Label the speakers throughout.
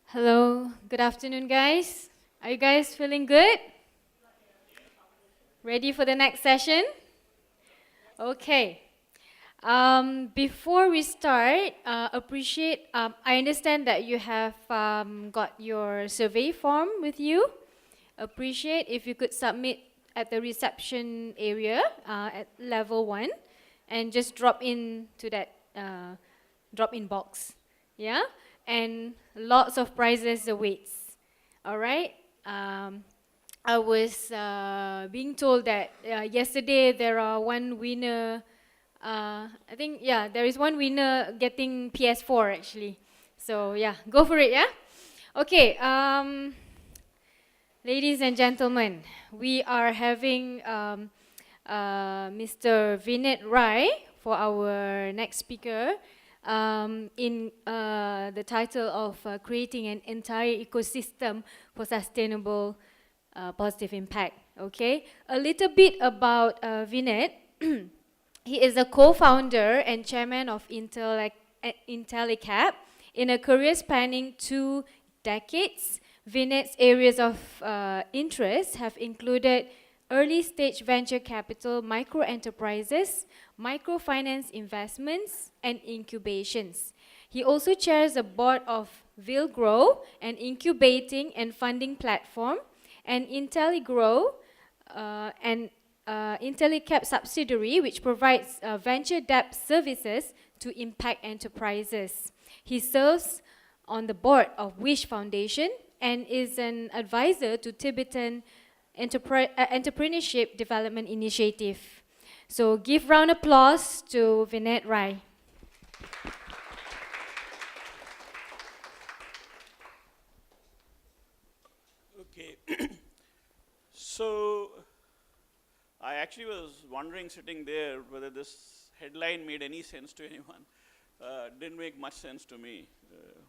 Speaker 1: Hello, good afternoon, guys. Are you guys feeling good? Ready for the next session? Okay. Before we start, I understand that you have got your survey form with you. Appreciate if you could submit at the reception area at level 1 and just drop in to that drop-in box. Yeah? And lots of prizes awaits. All right? I was being told that yesterday there are one winner. I think, yeah, there is one winner getting PS4 actually. So, yeah, go for it, yeah? Okay, ladies and gentlemen, we are having Mr. Vineet Rai for our next speaker in the title of Creating an Entire Ecosystem for Sustainable Positive Impact. Okay, a little bit about Vineet. He is a co-founder and chairman of Intellecap. In a career spanning 2 decades, Vineet's areas of interest have included early stage venture capital, micro enterprises, microfinance investments, and incubations. He also chairs the board of Will Grow, an incubating and funding platform, and IntelliGrow, an Intellecap subsidiary which provides venture debt services to impact enterprises. He serves on the board of Wish Foundation and is an advisor to Tibetan Entrepreneurship Development Initiative. So give round applause to Vineet Rai.
Speaker 2: Okay. So, I actually was wondering sitting there whether this headline made any sense to anyone. Didn't make much sense to me.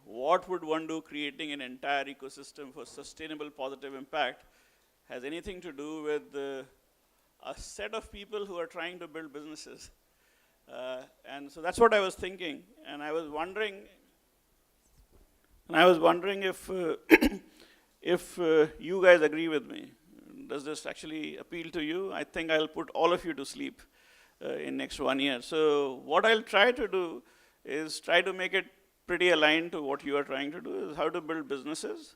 Speaker 2: What would one do creating an entire ecosystem for sustainable positive impact has anything to do with a set of people who are trying to build businesses. And so that's what I was thinking. And I was wondering if, if you guys agree with me. Does this actually appeal to you? I think I'll put all of you to sleep in next 1 year. So what I'll try to do is try to make it pretty aligned to what you are trying to do, is how to build businesses.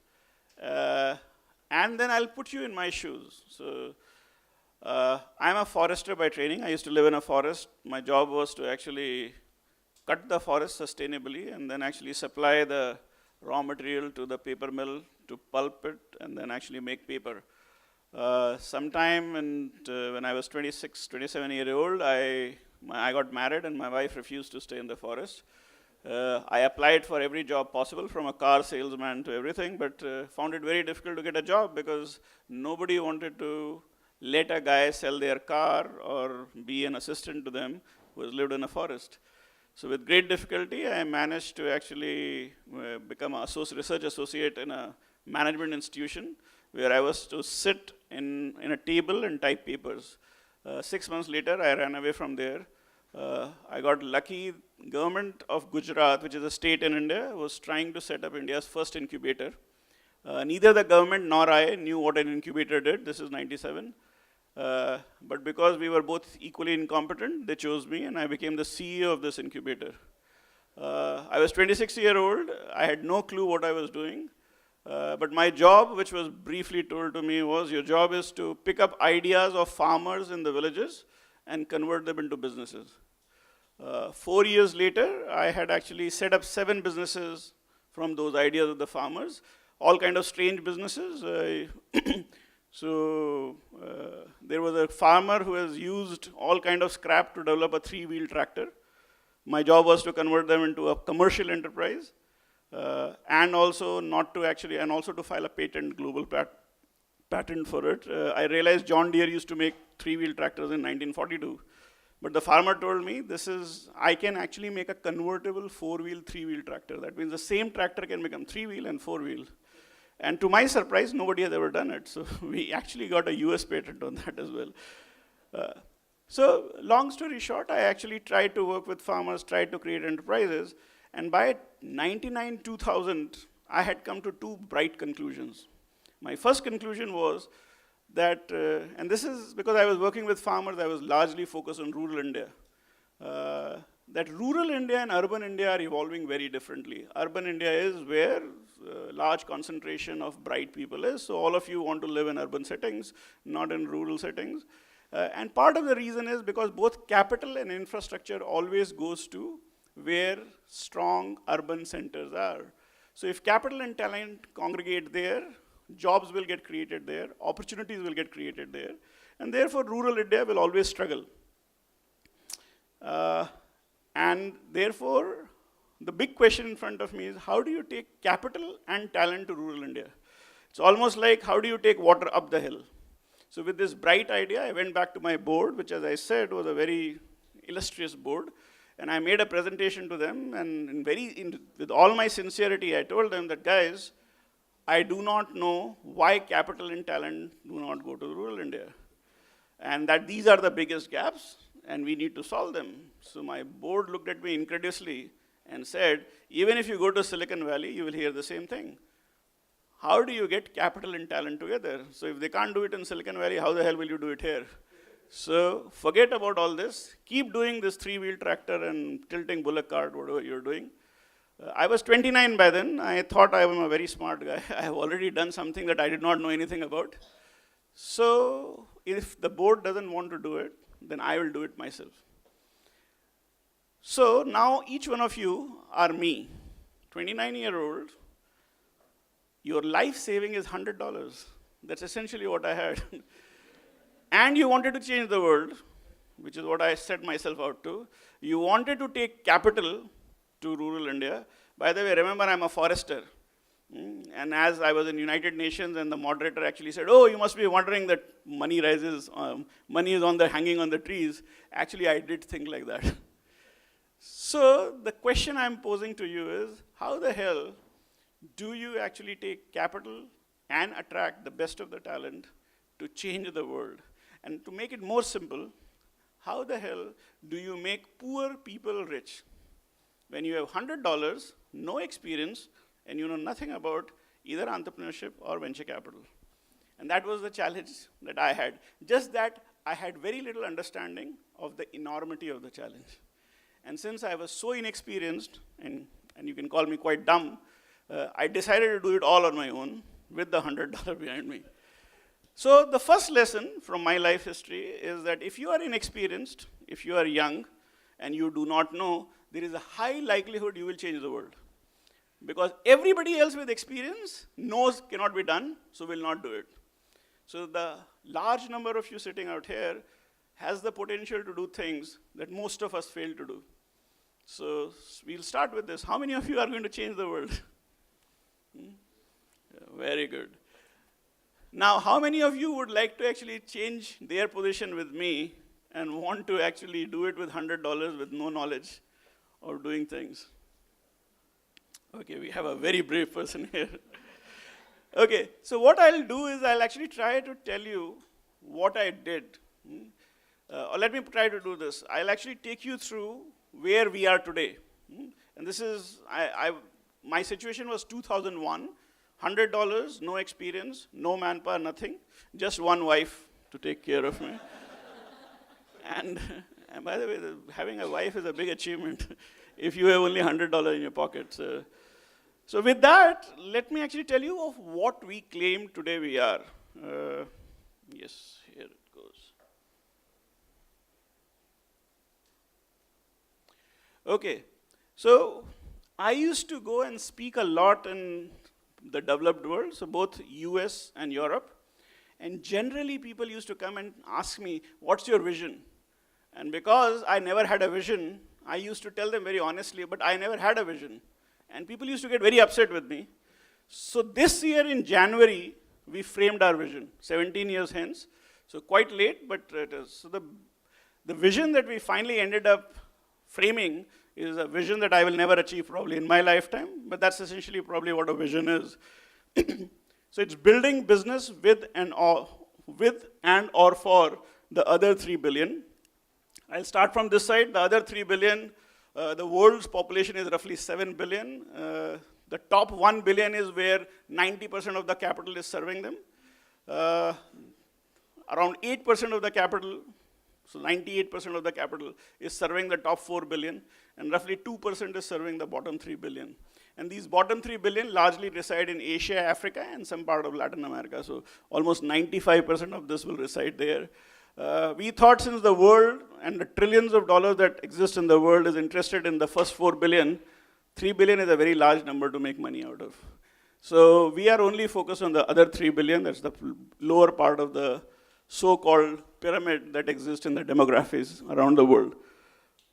Speaker 2: And then I'll put you in my shoes. So I'm a forester by training. I used to live in a forest. My job was to actually cut the forest sustainably and then actually supply the raw material to the paper mill to pulp it and then actually make paper. Sometime when I was 26, 27 years old, I got married and my wife refused to stay in the forest. I applied for every job possible, from a car salesman to everything, but found it very difficult to get a job because nobody wanted to let a guy sell their car or be an assistant to them who has lived in a forest. So with great difficulty, I managed to actually become a research associate in a management institution where I was to sit in a table and type papers. 6 months later, I ran away from there. I got lucky. Government of Gujarat, which is a state in India, was trying to set up India's first incubator. Neither the government nor I knew what an incubator did. This is 97. But because we were both equally incompetent, they chose me and I became the CEO of this incubator. I was 26 years old. I had no clue what I was doing. But my job, which was briefly told to me, was your job is to pick up ideas of farmers in the villages and convert them into businesses. 4 years later, I had actually set up 7 businesses from those ideas of the farmers, all kind of strange businesses. There was a farmer who has used all kind of scrap to develop a 3-wheel tractor. My job was to convert them into a commercial enterprise. And also to file a patent, global patent for it. I realized John Deere used to make 3-wheel tractors in 1942. But the farmer told me, I can actually make a convertible 4-wheel, 3-wheel tractor. That means the same tractor can become 3-wheel and 4-wheel. And to my surprise, nobody has ever done it. So we actually got a US patent on that as well. So long story short, I actually tried to work with farmers, tried to create enterprises. And by 99, 2000, I had come to two bright conclusions. My first conclusion was that, and this is because I was working with farmers, I was largely focused on rural India. That rural India and urban India are evolving very differently. Urban India is where large concentration of bright people is, so all of you want to live in urban settings, not in rural settings. And part of the reason is because both capital and infrastructure always goes to where strong urban centers are. So if capital and talent congregate there, jobs will get created there, opportunities will get created there, and therefore rural India will always struggle. And therefore, the big question in front of me is, how do you take capital and talent to rural India? It's almost like, how do you take water up the hill? So with this bright idea, I went back to my board, which, as I said, was a very illustrious board, and I made a presentation to them, and with all my sincerity, I told them that, guys, I do not know why capital and talent do not go to rural India, and that these are the biggest gaps, and we need to solve them. So my board looked at me incredulously and said, even if you go to Silicon Valley, you will hear the same thing. How do you get capital and talent together? So if they can't do it in Silicon Valley, how the hell will you do it here? So forget about all this. Keep doing this three-wheel tractor and tilting bullock cart, whatever you're doing. I was 29 by then. I thought I was a very smart guy. I have already done something that I did not know anything about. So if the board doesn't want to do it, then I will do it myself. So now each one of you are me, 29-year-old. Your life saving is $100. That's essentially what I had. And you wanted to change the world, which is what I set myself out to. You wanted to take capital to rural India. By the way, remember, I'm a forester. And as I was in United Nations, and the moderator actually said, oh, you must be wondering that money rises, money is hanging on the trees. Actually, I did think like that. So the question I'm posing to you is, how the hell do you actually take capital and attract the best of the talent to change the world? And to make it more simple, how the hell do you make poor people rich? When you have $100, no experience, and you know nothing about either entrepreneurship or venture capital. And that was the challenge that I had. Just that I had very little understanding of the enormity of the challenge. And since I was so inexperienced, and you can call me quite dumb, I decided to do it all on my own with the $100 behind me. So the first lesson from my life history is that if you are inexperienced, if you are young, and you do not know, there is a high likelihood you will change the world. Because everybody else with experience knows cannot be done, so will not do it. So the large number of you sitting out here has the potential to do things that most of us fail to do. So we'll start with this. How many of you are going to change the world? Very good. Now, how many of you would like to actually change their position with me and want to actually do it with $100 with no knowledge of doing things? Okay, we have a very brave person here. Okay, so what I'll do is I'll actually try to tell you what I did. Or let me try to do this. I'll actually take you through where we are today. And this is, my situation was 2001, $100, no experience, no manpower, nothing, just one wife to take care of me. And by the way, having a wife is a big achievement if you have only $100 in your pocket. So with that, let me actually tell you of what we claim today we are. Yes, here it goes. Okay, so I used to go and speak a lot in the developed world, so both US and Europe. And generally people used to come and ask me, what's your vision? And because I never had a vision, I used to tell them very honestly, but I never had a vision. And people used to get very upset with me. So this year in January, we framed our vision, 17 years hence. So quite late, but it is. So the vision that we finally ended up framing is a vision that I will never achieve probably in my lifetime, but that's essentially probably what a vision is. So it's building business with and or for the other 3 billion. I'll start from this side. The other 3 billion, the world's population is roughly 7 billion. The top 1 billion is where 90% of the capital is serving them. Around 8% of the capital, so 98% of the capital is serving the top 4 billion, and roughly 2% is serving the bottom 3 billion. And these bottom 3 billion largely reside in Asia, Africa, and some part of Latin America. So almost 95% of this will reside there. We thought since the world and the trillions of dollars that exist in the world is interested in the first 4 billion, 3 billion is a very large number to make money out of. So we are only focused on the other 3 billion, that's the lower part of the so-called pyramid that exists in the demographics around the world.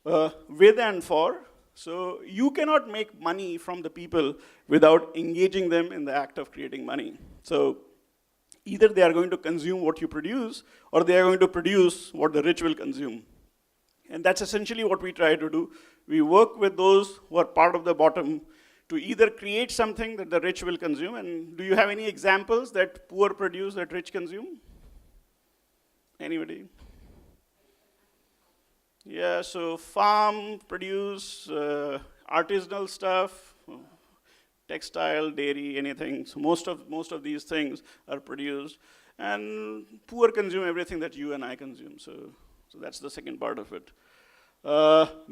Speaker 2: With and for, so you cannot make money from the people without engaging them in the act of creating money. So either they are going to consume what you produce, or they are going to produce what the rich will consume. And that's essentially what we try to do. We work with those who are part of the bottom to either create something that the rich will consume, and do you have any examples that poor produce that rich consume? Anybody? Yeah, so farm, produce, artisanal stuff, textile, dairy, anything. So most of these things are produced, and poor consume everything that you and I consume. So that's the second part of it.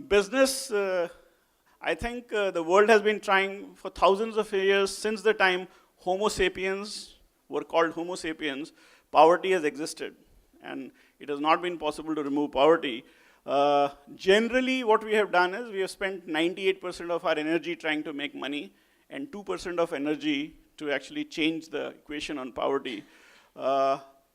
Speaker 2: Business, I think the world has been trying for thousands of years, since the time Homo sapiens were called Homo sapiens, poverty has existed. And it has not been possible to remove poverty. Generally, what we have done is we have spent 98% of our energy trying to make money, and 2% of energy to actually change the equation on poverty.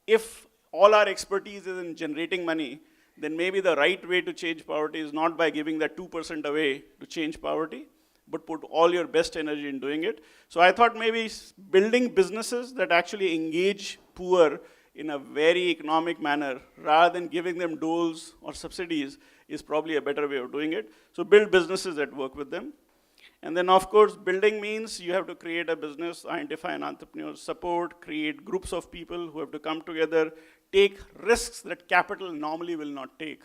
Speaker 2: If all our expertise is in generating money, then maybe the right way to change poverty is not by giving that 2% away to change poverty, but put all your best energy in doing it. So I thought maybe building businesses that actually engage poor in a very economic manner, rather than giving them doles or subsidies, is probably a better way of doing it. So build businesses that work with them. And then of course, building means you have to create a business, identify an entrepreneur, support, create groups of people who have to come together, take risks that capital normally will not take.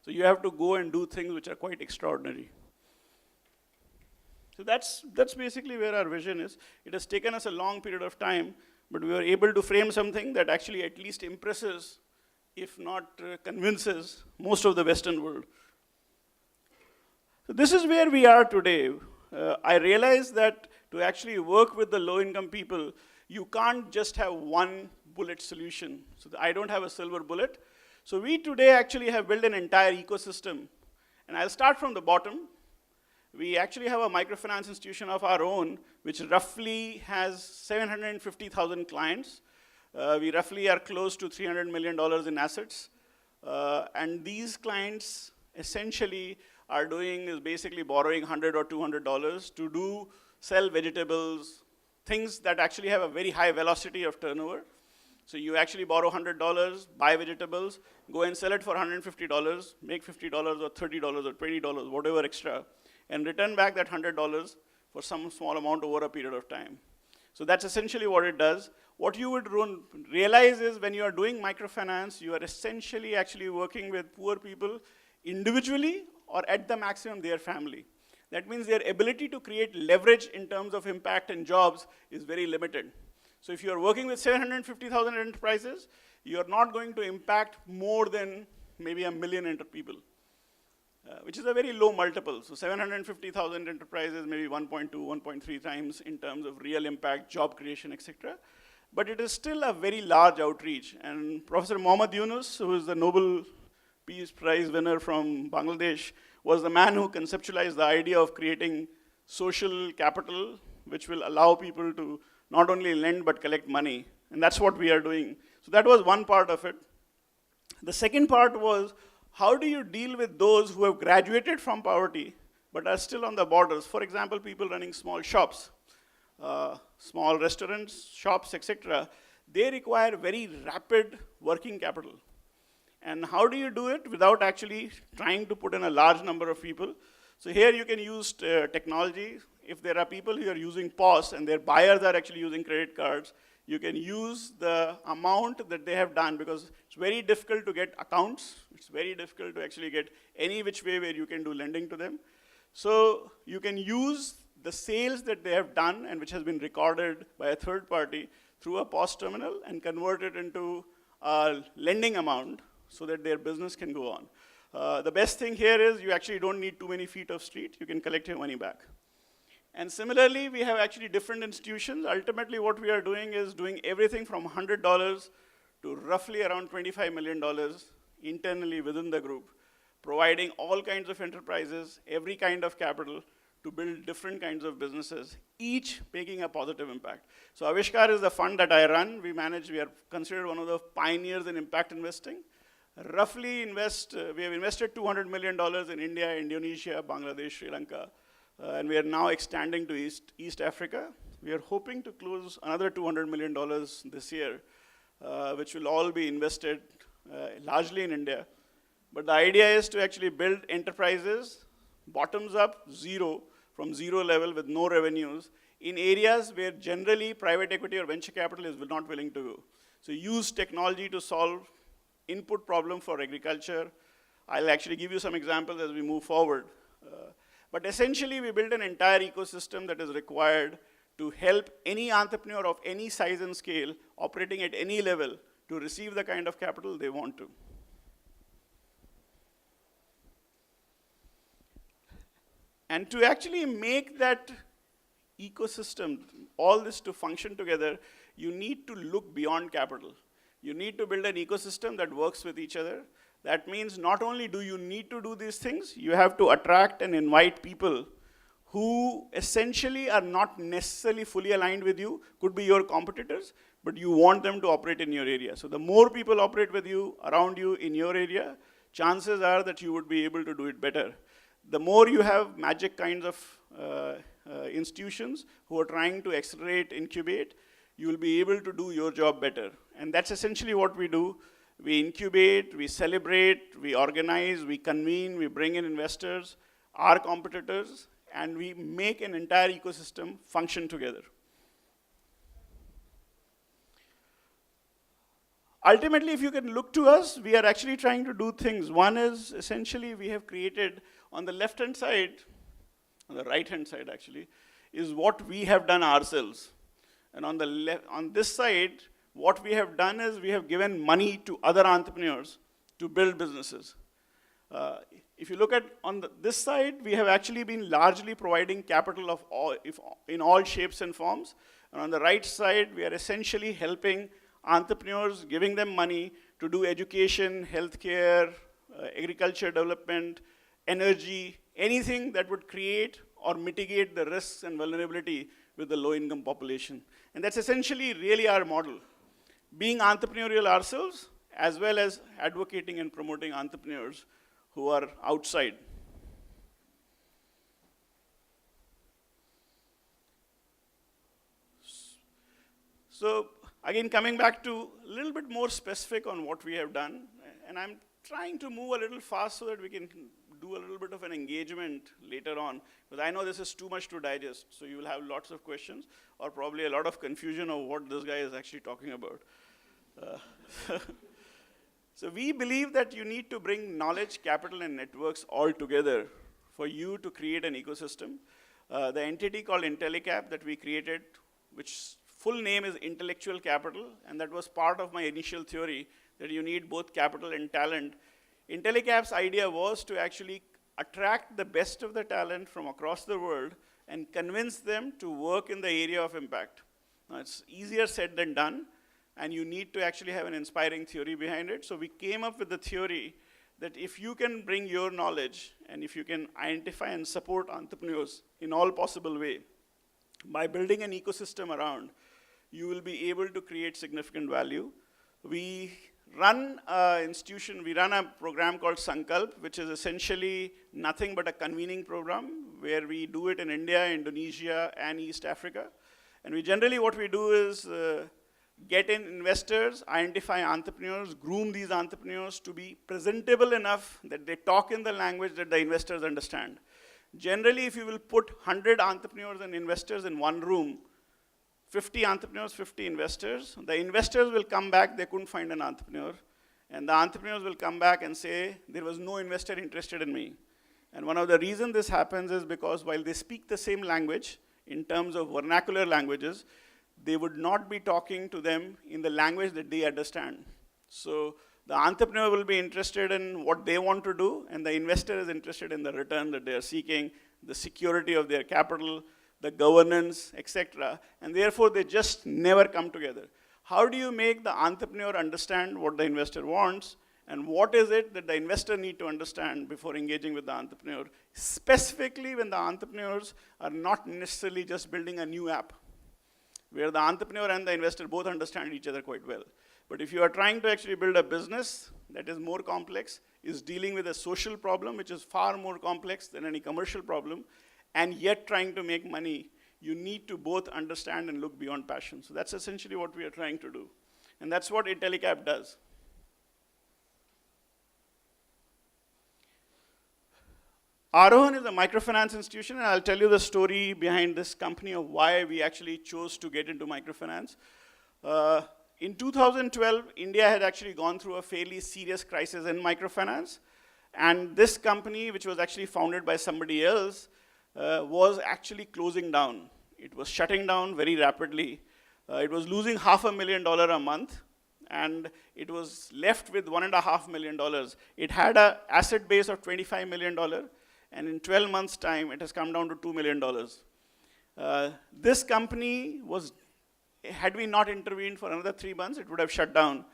Speaker 2: So you have to go and do things which are quite extraordinary. So that's basically where our vision is. It has taken us a long period of time, but we were able to frame something that actually at least impresses, if not convinces, most of the Western world. So this is where we are today. I realized that to actually work with the low-income people, you can't just have one bullet solution. So I don't have a silver bullet. So we today actually have built an entire ecosystem. And I'll start from the bottom. We actually have a microfinance institution of our own, which roughly has 750,000 clients. We roughly are close to $300 million in assets. And these clients essentially are doing is basically borrowing $100 or $200 to sell vegetables, things that actually have a very high velocity of turnover. So you actually borrow $100, buy vegetables, go and sell it for $150, make $50 or $30 or $20, whatever extra, and return back that $100 for some small amount over a period of time. So that's essentially what it does. What you would realize is when you are doing microfinance, you are essentially actually working with poor people individually or at the maximum their family. That means their ability to create leverage in terms of impact and jobs is very limited. So if you're working with 750,000 enterprises, you're not going to impact more than maybe 1 million people, which is a very low multiple. So 750,000 enterprises, maybe 1.2, 1.3 times in terms of real impact, job creation, etc. But it is still a very large outreach. And Professor Mohammad Yunus, who is the Nobel Peace Prize winner from Bangladesh, was the man who conceptualized the idea of creating social capital, which will allow people to not only lend but collect money. And that's what we are doing. So that was one part of it. The second part was, how do you deal with those who have graduated from poverty but are still on the borders? For example, people running small shops, small restaurants, shops, etc. They require very rapid working capital. And how do you do it without actually trying to put in a large number of people? So here you can use technology. If there are people who are using POS and their buyers are actually using credit cards, you can use the amount that they have done, because it's very difficult to get accounts. It's very difficult to actually get any which way where you can do lending to them. So you can use the sales that they have done and which has been recorded by a third party through a POS terminal and convert it into a lending amount so that their business can go on. The best thing here is you actually don't need too many feet of street. You can collect your money back. And similarly, we have actually different institutions. Ultimately, what we are doing is doing everything from $100 to roughly around $25 million internally within the group, providing all kinds of enterprises, every kind of capital to build different kinds of businesses, each making a positive impact. So Aavishkaar is the fund that I run. We are considered one of the pioneers in impact investing. Roughly we have invested $200 million in India, Indonesia, Bangladesh, Sri Lanka, and we are now extending to East Africa. We are hoping to close another $200 million this year, which will all be invested largely in India. But the idea is to actually build enterprises, bottoms up, from zero level with no revenues, in areas where generally private equity or venture capital is not willing to go. So use technology to solve input problem for agriculture. I'll actually give you some examples as we move forward. But essentially, we build an entire ecosystem that is required to help any entrepreneur of any size and scale operating at any level to receive the kind of capital they want to. And to actually make that ecosystem, all this to function together, you need to look beyond capital. You need to build an ecosystem that works with each other. That means not only do you need to do these things, you have to attract and invite people who essentially are not necessarily fully aligned with you, could be your competitors, but you want them to operate in your area. So the more people operate with you, around you, in your area, chances are that you would be able to do it better. The more you have magic kinds of institutions who are trying to accelerate, incubate, you will be able to do your job better. And that's essentially what we do. We incubate, we celebrate, we organize, we convene, we bring in investors, our competitors, and we make an entire ecosystem function together. Ultimately, if you can look to us, we are actually trying to do things. One is essentially we have created on the left-hand side, on the right-hand side actually, is what we have done ourselves. And on this side, what we have done is we have given money to other entrepreneurs to build businesses. If you look at this side, we have actually been largely providing capital in all shapes and forms. And on the right side, we are essentially helping entrepreneurs, giving them money to do education, healthcare, agriculture development, energy, anything that would create or mitigate the risks and vulnerability with the low-income population. And that's essentially really our model. Being entrepreneurial ourselves, as well as advocating and promoting entrepreneurs who are outside. So again, coming back to a little bit more specific on what we have done, and I'm trying to move a little fast so that we can do a little bit of an engagement later on, because I know this is too much to digest, so you will have lots of questions, or probably a lot of confusion of what this guy is actually talking about. So we believe that you need to bring knowledge, capital, and networks all together for you to create an ecosystem. The entity called Intellecap that we created, which full name is Intellectual Capital, and that was part of my initial theory that you need both capital and talent. Intellecap's idea was to actually attract the best of the talent from across the world and convince them to work in the area of impact. Now, it's easier said than done, and you need to actually have an inspiring theory behind it. So we came up with the theory that if you can bring your knowledge and if you can identify and support entrepreneurs in all possible way, by building an ecosystem around, you will be able to create significant value. We run a program called Sankalp, which is essentially nothing but a convening program where we do it in India, Indonesia, and East Africa. And what we do is get in investors, identify entrepreneurs, groom these entrepreneurs to be presentable enough that they talk in the language that the investors understand. Generally, if you will put 100 entrepreneurs and investors in one room, 50 entrepreneurs, 50 investors, the investors will come back, they couldn't find an entrepreneur, and the entrepreneurs will come back and say, there was no investor interested in me. And one of the reasons this happens is because while they speak the same language, in terms of vernacular languages, they would not be talking to them in the language that they understand. So the entrepreneur will be interested in what they want to do, and the investor is interested in the return that they are seeking, the security of their capital, the governance, etc. And therefore, they just never come together. How do you make the entrepreneur understand what the investor wants, and what is it that the investor need to understand before engaging with the entrepreneur, specifically when the entrepreneurs are not necessarily just building a new app, where the entrepreneur and the investor both understand each other quite well. But if you are trying to actually build a business that is more complex, is dealing with a social problem, which is far more complex than any commercial problem, and yet trying to make money, you need to both understand and look beyond passion. So that's essentially what we are trying to do. And that's what Intellecap does. Aarohan is a microfinance institution, and I'll tell you the story behind this company of why we actually chose to get into microfinance. In 2012, India had actually gone through a fairly serious crisis in microfinance, and this company, which was actually founded by somebody else, was actually closing down. It was shutting down very rapidly. It was losing $500,000 a month, and it was left with $1.5 million. It had an asset base of $25 million, and in 12 months' time, it has come down to $2 million. This company was, had we not intervened for another 3 months, it would have shut down.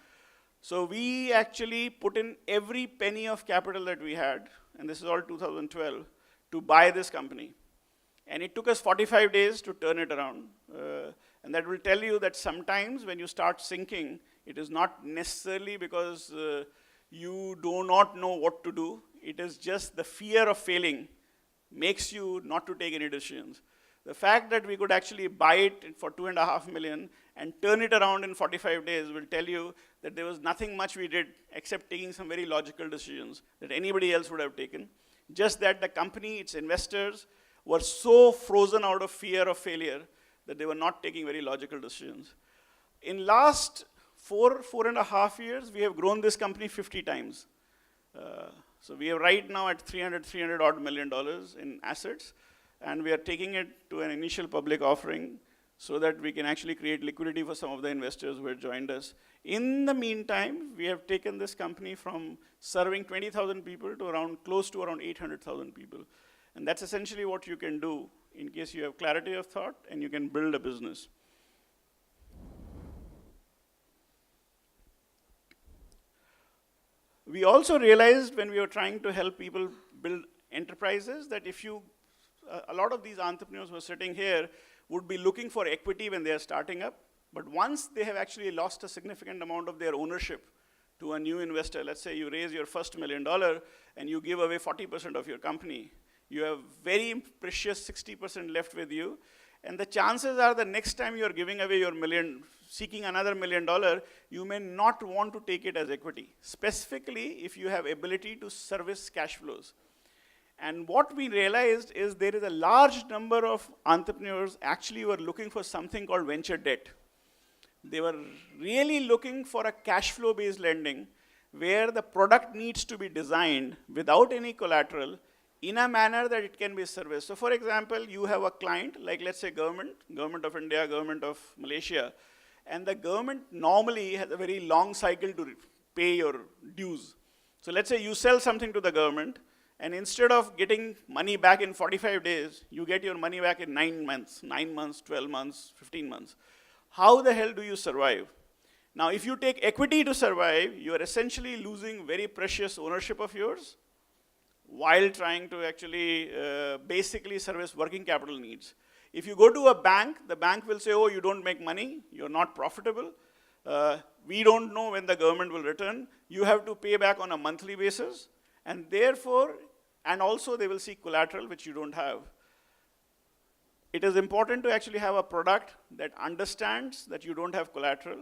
Speaker 2: So we actually put in every penny of capital that we had, and this is all 2012, to buy this company. And it took us 45 days to turn it around. And that will tell you that sometimes when you start sinking, it is not necessarily because you do not know what to do. It is just the fear of failing makes you not to take any decisions. The fact that we could actually buy it for $2.5 million and turn it around in 45 days will tell you that there was nothing much we did except taking some very logical decisions that anybody else would have taken. Just that the company, its investors, were so frozen out of fear of failure that they were not taking very logical decisions. In last 4.5 years, we have grown this company 50 times. So we are right now at $300 odd million in assets, and we are taking it to an initial public offering so that we can actually create liquidity for some of the investors who have joined us. In the meantime, we have taken this company from serving 20,000 people to close to around 800,000 people. And that's essentially what you can do in case you have clarity of thought and you can build a business. We also realized when we were trying to help people build enterprises that a lot of these entrepreneurs who are sitting here would be looking for equity when they are starting up. But once they have actually lost a significant amount of their ownership to a new investor, let's say you raise your first $1 million and you give away 40% of your company, you have very precious 60% left with you. And the chances are the next time you're giving away your million, seeking another $1 million, you may not want to take it as equity, specifically if you have ability to service cash flows. And what we realized is there is a large number of entrepreneurs actually were looking for something called venture debt. They were really looking for a cash flow based lending where the product needs to be designed without any collateral in a manner that it can be serviced. So for example, you have a client, like let's say government of India, government of Malaysia, and the government normally has a very long cycle to pay your dues. So let's say you sell something to the government, and instead of getting money back in 45 days, you get your money back in 9 months, 12 months, 15 months. How the hell do you survive? Now, if you take equity to survive, you are essentially losing very precious ownership of yours while trying to actually basically service working capital needs. If you go to a bank, the bank will say, oh, you don't make money, you're not profitable, we don't know when the government will return, you have to pay back on a monthly basis, and therefore, and also they will seek collateral which you don't have. It is important to actually have a product that understands that you don't have collateral.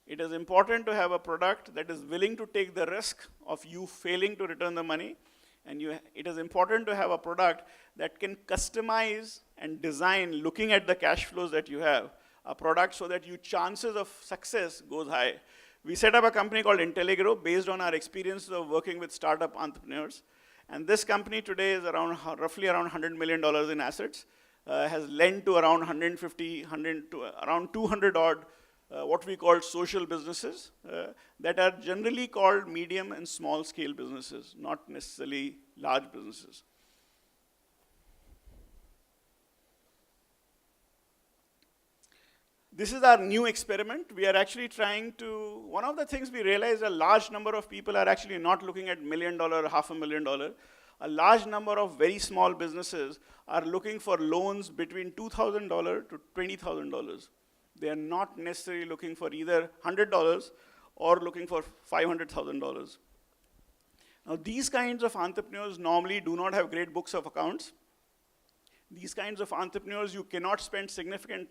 Speaker 2: It is important to have a product that is willing to take the risk of you failing to return the money. And it is important to have a product that can customize and design looking at the cash flows that you have, a product so that your chances of success goes high. We set up a company called Intellecap Group based on our experiences of working with startup entrepreneurs. And this company today is roughly around $100 million in assets, has lent to around 150, 100 to around 200 odd what we call social businesses that are generally called medium and small scale businesses, not necessarily large businesses. This is our new experiment. We are actually trying to, one of the things we realized, a large number of people are actually not looking at $1 million, $500,000. A large number of very small businesses are looking for loans between $2,000 to $20,000. They are not necessarily looking for either $100 or looking for $500,000. Now, these kinds of entrepreneurs normally do not have great books of accounts. These kinds of entrepreneurs, you cannot spend significant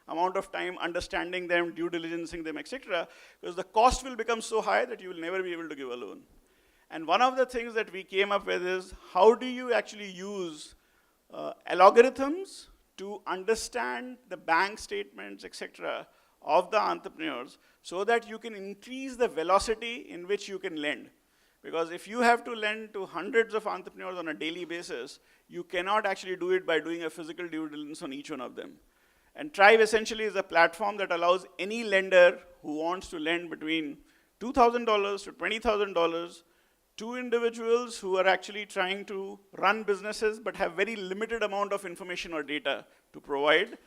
Speaker 2: amount of time understanding them, due diligencing them, etc., because the cost will become so high that you will never be able to give a loan. And one of the things that we came up with is, how do you actually use algorithms to understand the bank statements, etc., of the entrepreneurs so that you can increase the velocity in which you can lend. Because if you have to lend to hundreds of entrepreneurs on a daily basis, you cannot actually do it by doing a physical due diligence on each one of them. And Tribe essentially is a platform that allows any lender who wants to lend between $2,000 to $20,000 to individuals who are actually trying to run businesses but have very limited amount of information or data to provide.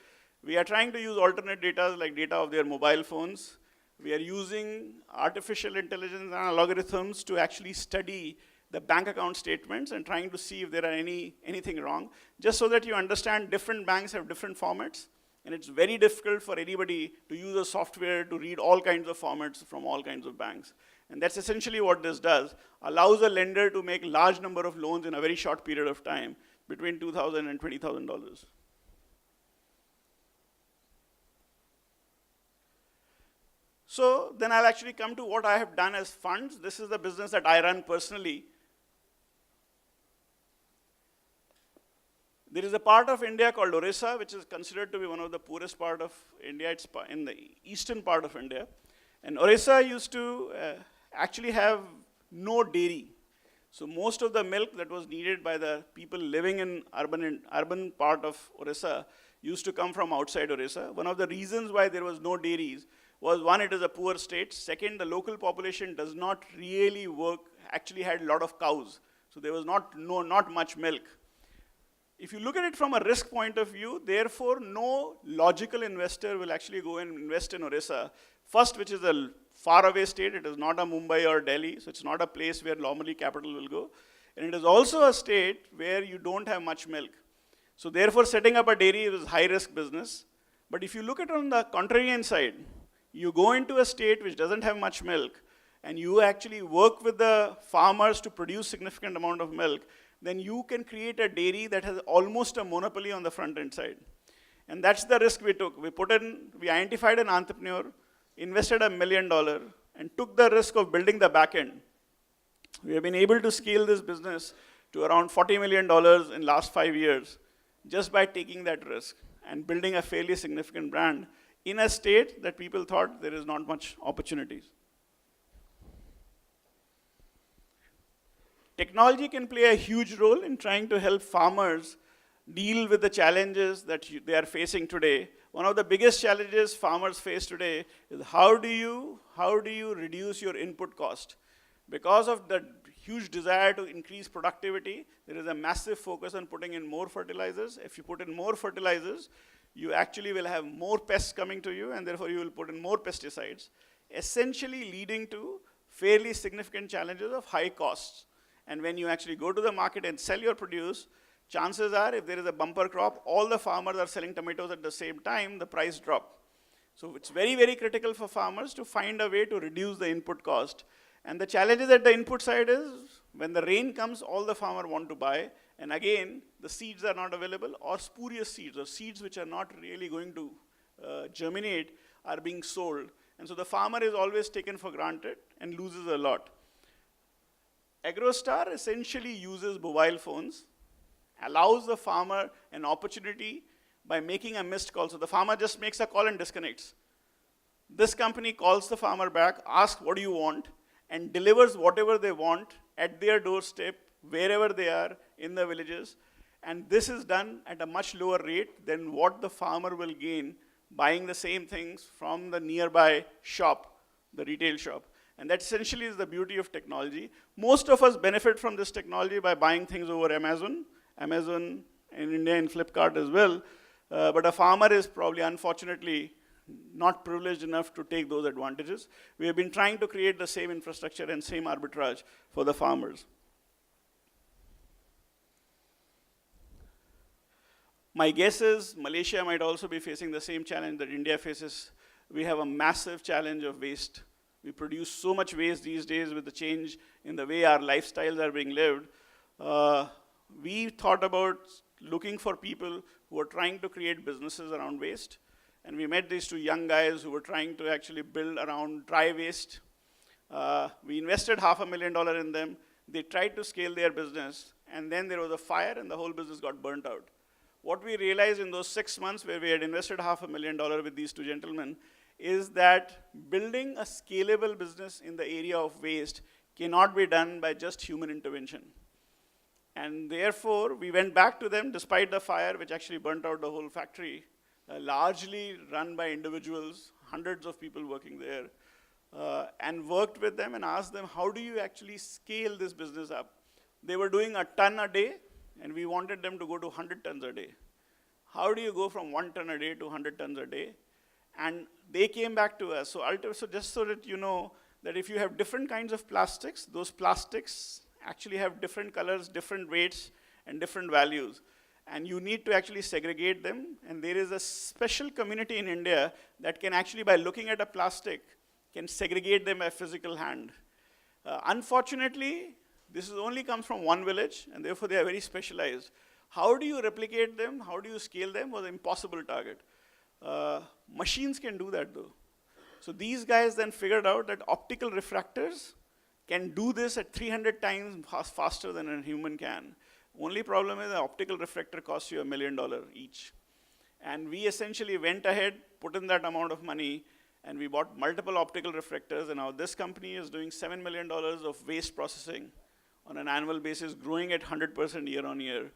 Speaker 2: We are trying to use alternate data like data of their mobile phones. We are using artificial intelligence and algorithms to actually study the bank account statements and trying to see if there are anything wrong, just so that you understand different banks have different formats. And it's very difficult for anybody to use a software to read all kinds of formats from all kinds of banks. And that's essentially what this does, allows a lender to make large number of loans in a very short period of time, between $2,000 and $20,000. So then I'll actually come to what I have done as funds. This is the business that I run personally. There is a part of India called Orissa, which is considered to be one of the poorest part of India. It's in the eastern part of India. And Orissa used to actually have no dairy. So most of the milk that was needed by the people living in urban part of Orissa used to come from outside Orissa. One of the reasons why there was no dairies was, one, it is a poor state. Second, the local population does not really work, actually had a lot of cows. So there was not much milk. If you look at it from a risk point of view, therefore, no logical investor will actually go and invest in Orissa. First, which is a faraway state, it is not a Mumbai or Delhi, so it's not a place where normally capital will go. And it is also a state where you don't have much milk. So therefore, setting up a dairy is high-risk business. But if you look at it on the contrarian side, you go into a state which doesn't have much milk, and you actually work with the farmers to produce significant amount of milk, then you can create a dairy that has almost a monopoly on the front end side. And that's the risk we took. We identified an entrepreneur, invested $1 million, and took the risk of building the back end. We have been able to scale this business to around $40 million in last 5 years, just by taking that risk and building a fairly significant brand in a state that people thought there is not much opportunities. Technology can play a huge role in trying to help farmers deal with the challenges that they are facing today. One of the biggest challenges farmers face today is how do you reduce your input cost? Because of the huge desire to increase productivity, there is a massive focus on putting in more fertilizers. If you put in more fertilizers, you actually will have more pests coming to you, and therefore you will put in more pesticides, essentially leading to fairly significant challenges of high costs. And when you actually go to the market and sell your produce, chances are, if there is a bumper crop, all the farmers are selling tomatoes at the same time, the price drop. So it's very, very critical for farmers to find a way to reduce the input cost. And the challenges at the input side is, when the rain comes, all the farmer want to buy, and again, the seeds are not available, or spurious seeds, or seeds which are not really going to germinate, are being sold. And so the farmer is always taken for granted and loses a lot. AgroStar essentially uses mobile phones, allows the farmer an opportunity by making a missed call. So the farmer just makes a call and disconnects. This company calls the farmer back, asks what do you want, and delivers whatever they want at their doorstep wherever they are in the villages. And this is done at a much lower rate than what the farmer will gain buying the same things from the nearby shop, the retail shop. And that essentially is the beauty of technology. Most of us benefit from this technology by buying things over Amazon in India and Flipkart as well. But a farmer is probably, unfortunately, not privileged enough to take those advantages. We have been trying to create the same infrastructure and same arbitrage for the farmers. My guess is Malaysia might also be facing the same challenge that India faces. We have a massive challenge of waste. We produce so much waste these days with the change in the way our lifestyles are being lived. We thought about looking for people who are trying to create businesses around waste. And we met these two young guys who were trying to actually build around dry waste. We invested $500,000 in them. They tried to scale their business. And then there was a fire and the whole business got burnt out. What we realized in those 6 months where we had invested $500,000 with these two gentlemen is that building a scalable business in the area of waste cannot be done by just human intervention. And therefore, we went back to them despite the fire, which actually burnt out the whole factory, largely run by individuals, hundreds of people working there, and worked with them and asked them, how do you actually scale this business up? They were doing a ton a day, and we wanted them to go to 100 tons a day. How do you go from 1 ton a day to 100 tons a day? And they came back to us. So just so that you know that if you have different kinds of plastics, those plastics actually have different colors, different weights, and different values. And you need to actually segregate them. And there is a special community in India that can actually, by looking at a plastic, can segregate them by physical hand. Unfortunately, this only comes from one village, and therefore they are very specialized. How do you replicate them? How do you scale them was an impossible target. Machines can do that though. So these guys then figured out that optical refractors can do this at 300 times faster than a human can. Only problem is the optical refractor costs you $1 million each. And we essentially went ahead, put in that amount of money, and we bought multiple optical refractors, and now this company is doing $7 million of waste processing on an annual basis, growing at 100% year on year,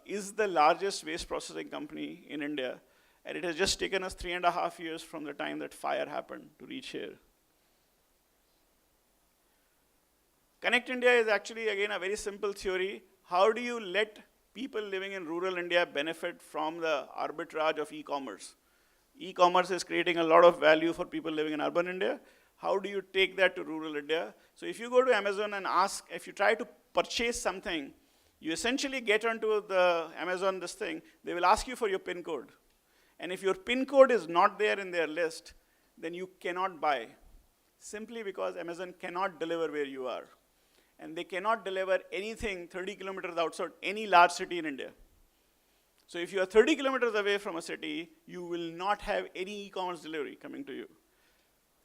Speaker 2: is the largest waste processing company in India. And it has just taken us 3.5 years from the time that fire happened to reach here. Connect India is actually, again, a very simple theory. How do you let people living in rural India benefit from the arbitrage of e-commerce? E-commerce is creating a lot of value for people living in urban India. How do you take that to rural India? So if you go to Amazon and ask, if you try to purchase something, you essentially get onto the Amazon this thing, they will ask you for your PIN code. And if your PIN code is not there in their list, then you cannot buy, simply because Amazon cannot deliver where you are. And they cannot deliver anything 30 kilometers outside any large city in India. So if you are 30 kilometers away from a city, you will not have any e-commerce delivery coming to you.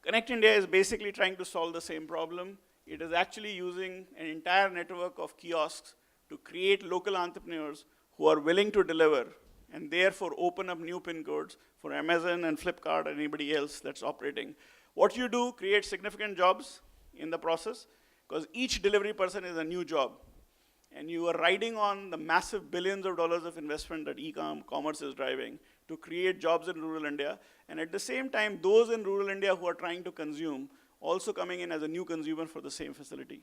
Speaker 2: Connect India is basically trying to solve the same problem. It is actually using an entire network of kiosks to create local entrepreneurs who are willing to deliver and therefore open up new PIN codes for Amazon and Flipkart and anybody else that's operating. What you do creates significant jobs in the process, because each delivery person is a new job. And you are riding on the massive billions of dollars of investment that e-commerce is driving to create jobs in rural India. And at the same time, those in rural India who are trying to consume also coming in as a new consumer for the same facility.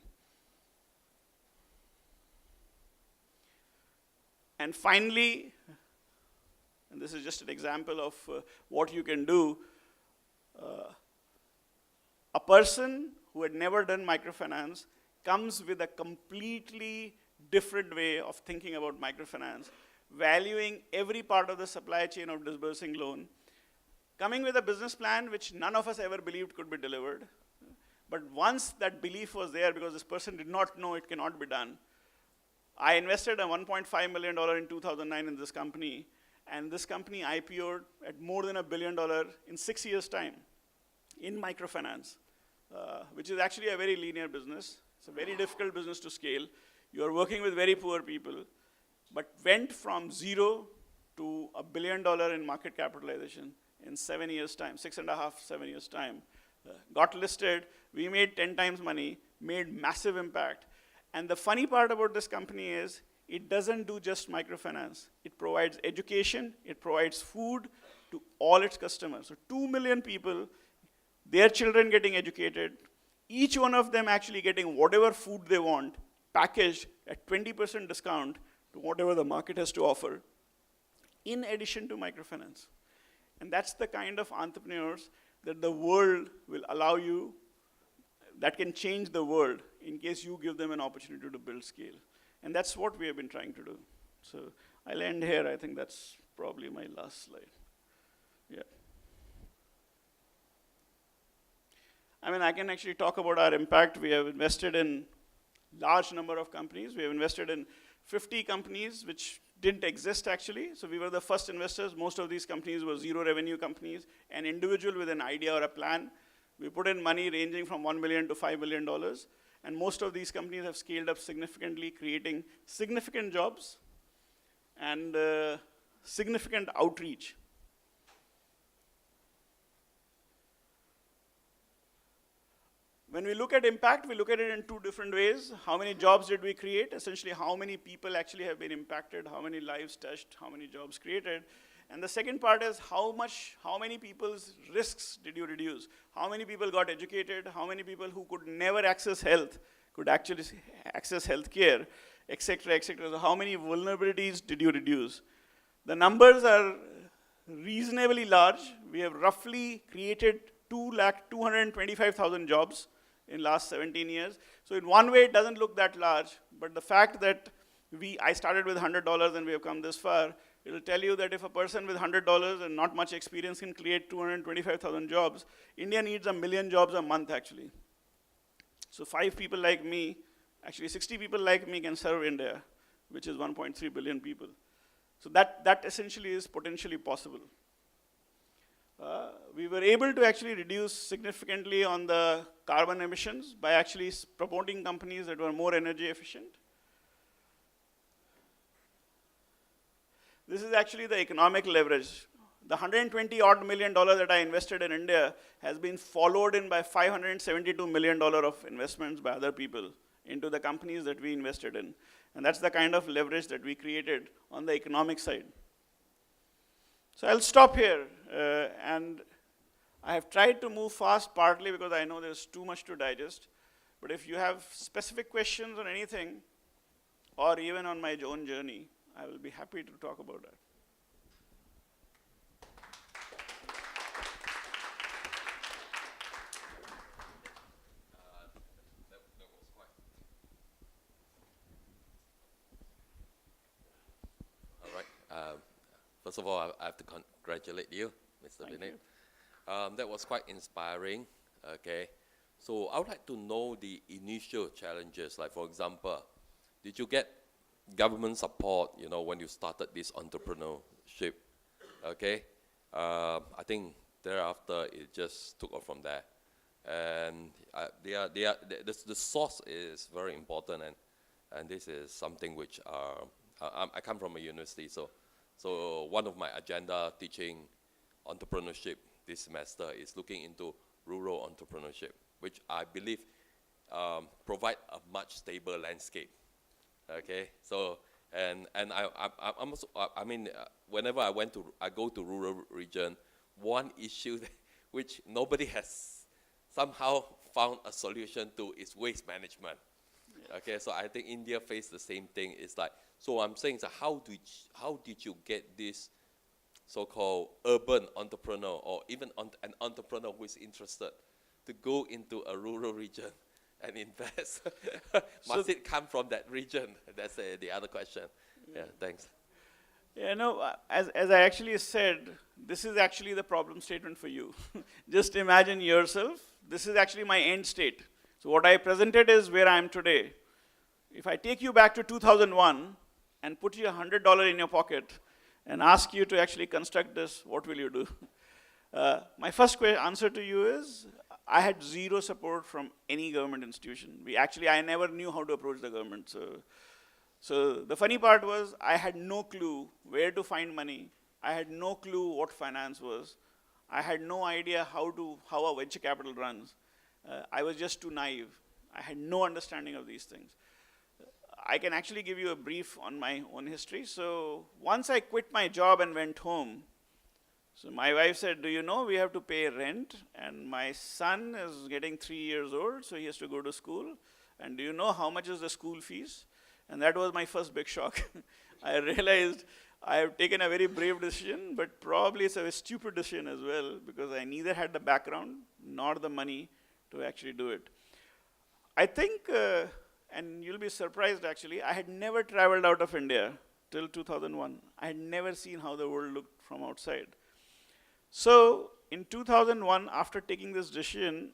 Speaker 2: And finally, and this is just an example of what you can do, a person who had never done microfinance comes with a completely different way of thinking about microfinance, valuing every part of the supply chain of disbursing loan, coming with a business plan which none of us ever believed could be delivered. But once that belief was there, because this person did not know it cannot be done, I invested a $1.5 million in 2009 in this company, and this company IPO'd at more than $1 billion in 6 years' time in microfinance, which is actually a very linear business. It's a very difficult business to scale. You are working with very poor people, but went from 0 to $1 billion in market capitalization in 7 years' time, 6.5, 7 years' time. Got listed, we made 10 times money, made massive impact. And the funny part about this company is it doesn't do just microfinance. It provides education, it provides food to all its customers. So 2 million people, their children getting educated, each one of them actually getting whatever food they want, packaged at 20% discount to whatever the market has to offer, in addition to microfinance. And that's the kind of entrepreneurs that the world will allow you, that can change the world in case you give them an opportunity to build scale. And that's what we have been trying to do. So I'll end here. I think that's probably my last slide. Yeah. I mean, I can actually talk about our impact. We have invested in large number of companies. We have invested in 50 companies which didn't exist actually. So we were the first investors. Most of these companies were zero revenue companies. An individual with an idea or a plan. We put in money ranging from $1 million to $5 million. And most of these companies have scaled up significantly, creating significant jobs and significant outreach. When we look at impact, we look at it in two different ways. How many jobs did we create? Essentially, how many people actually have been impacted? How many lives touched? How many jobs created? And the second part is how many people's risks did you reduce? How many people got educated? How many people who could never access health could actually access healthcare, et cetera, et cetera. So how many vulnerabilities did you reduce? The numbers are reasonably large. We have roughly created 225,000 jobs in last 17 years. So in one way, it doesn't look that large, but the fact that I started with $100 and we have come this far, it'll tell you that if a person with $100 and not much experience can create 225,000 jobs, India needs 1 million jobs a month actually. So 5 people like me, actually 60 people like me can serve India, which is 1.3 billion people. So that essentially is potentially possible. We were able to actually reduce significantly on the carbon emissions by actually promoting companies that were more energy efficient. This is actually the economic leverage. The $120 million that I invested in India has been followed in by $572 million of investments by other people into the companies that we invested in. And that's the kind of leverage that we created on the economic side. So I'll stop here. And I have tried to move fast partly because I know there's too much to digest. But if you have specific questions on anything, or even on my own journey, I will be happy to talk about that.
Speaker 3: All right. First of all, I have to congratulate you, Mr. Vineet. That was quite inspiring. Okay. So I would like to know the initial challenges. Like, for example, did you get government support, when you started this entrepreneurship? Okay. I think thereafter it just took off from there. And the source is very important, and this is something which I come from a university, so one of my agenda teaching entrepreneurship this semester is looking into rural entrepreneurship, which I believe provide a much stable landscape. Okay, so and I'm also, whenever I go to rural region, one issue which nobody has somehow found a solution to is waste management. Yeah. Okay, so I think India faced the same thing. It's like, so I'm saying, so how did you get this so-called urban entrepreneur, or even an entrepreneur who is interested to go into a rural region and invest? Must it come from that region? That's the other question. Yeah, thanks.
Speaker 2: Yeah, no, as I actually said, this is actually the problem statement for you. Just imagine yourself. This is actually my end state. So what I presented is where I am today. If I take you back to 2001 and put you $100 in your pocket and ask you to actually construct this, what will you do? My first answer to you is, I had zero support from any government institution. I never knew how to approach the government. So the funny part was, I had no clue where to find money. I had no clue what finance was. I had no idea how a venture capital runs. I was just too naive. I had no understanding of these things. I can actually give you a brief on my own history. So once I quit my job and went home, so my wife said, do you know we have to pay rent? And my son is getting 3 years old, so he has to go to school. And do you know how much is the school fees? And that was my first big shock. I realized I have taken a very brave decision, but probably it's a very stupid decision as well, because I neither had the background nor the money to actually do it. I think, and you'll be surprised actually, I had never traveled out of India till 2001. I had never seen how the world looked from outside. So in 2001, after taking this decision,